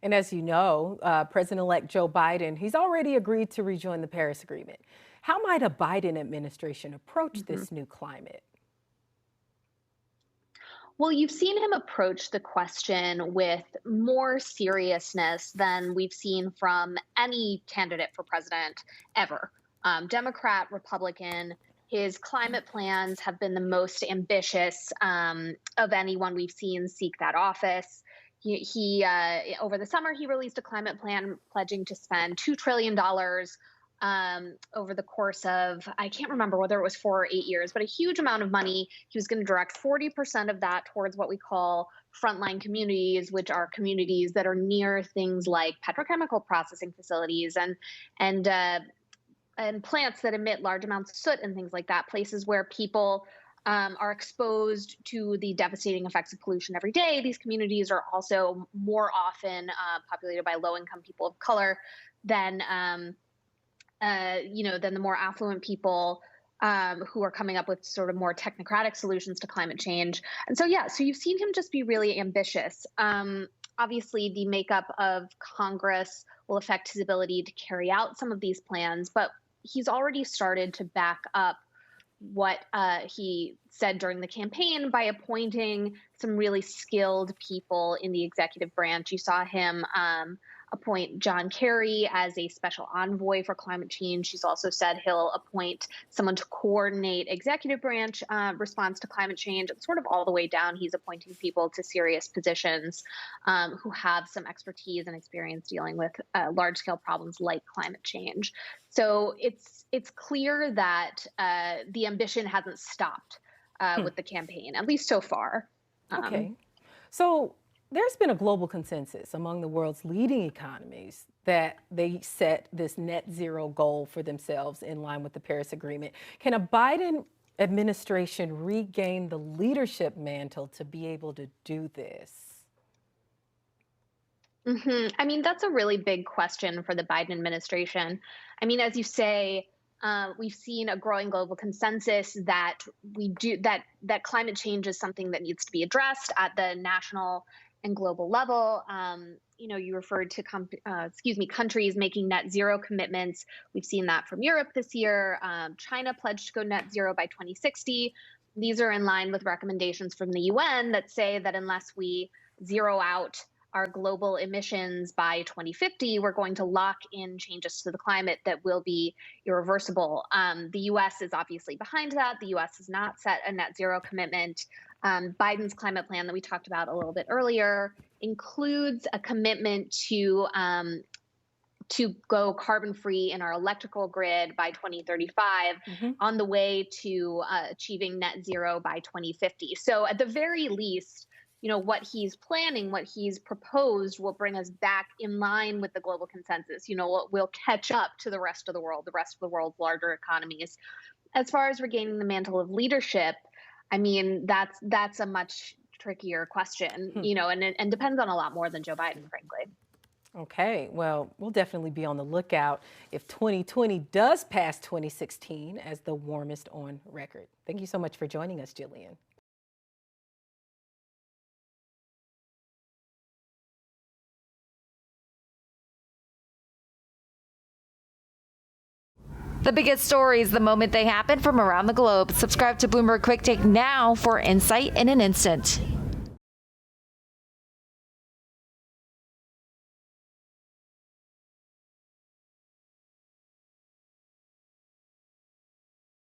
And as you know, President-elect Joe Biden, he's already agreed to rejoin the Paris Agreement. How might a Biden administration approach Mhm. this new climate? Well, you've seen him approach the question with more seriousness than we've seen from any candidate for president ever. Democrat, Republican, his climate plans have been the most ambitious of anyone we've seen seek that office. Over the summer, he released a climate plan pledging to spend $2 trillion over the course of, I can't remember whether it was 4 or 8 years, but a huge amount of money. He was going to direct 40% of that towards what we call frontline communities, which are communities that are near things like petrochemical processing facilities and and plants that emit large amounts of soot and things like that. Places where people are exposed to the devastating effects of pollution every day. These communities are also more often populated by low-income people of color than than the more affluent people who are coming up with sort of more technocratic solutions to climate change. And so, yeah, so you've seen him just be really ambitious. Obviously, the makeup of Congress will affect his ability to carry out some of these plans, but he's already started to back up what he said during the campaign by appointing some really skilled people in the executive branch. You saw him appoint John Kerry as a special envoy for climate change. He's also said he'll appoint someone to coordinate executive branch response to climate change. And sort of all the way down, he's appointing people to serious positions who have some expertise and experience dealing with large-scale problems like climate change. So it's clear that the ambition hasn't stopped with the campaign, at least so far. Okay. So there's been a global consensus among the world's leading economies that they set this net zero goal for themselves in line with the Paris Agreement. Can a Biden administration regain the leadership mantle to be able to do this? I mean, that's a really big question for the Biden administration. I mean, as you say, we've seen a growing global consensus that that climate change is something that needs to be addressed at the national and global level. You referred to countries making net zero commitments. We've seen that from Europe this year. China pledged to go net zero by 2060. These are in line with recommendations from the UN that say that unless we zero out our global emissions by 2050, we're going to lock in changes to the climate that will be irreversible. The US is obviously behind that. The US has not set a net zero commitment. Biden's climate plan that we talked about a little bit earlier includes a commitment to go carbon free in our electrical grid by 2035 on the way to achieving net zero by 2050. So at the very least, what he's planning, what he's proposed will bring us back in line with the global consensus. We'll catch up to the rest of the world's larger economies. As far as regaining the mantle of leadership, I mean, that's a much trickier question, and depends on a lot more than Joe Biden, frankly. Okay, well, we'll definitely be on the lookout if 2020 does pass 2016 as the warmest on record. Thank you so much for joining us, Jillian. The biggest stories the moment they happen from around the globe. Subscribe to Bloomberg Quicktake now for insight in an instant.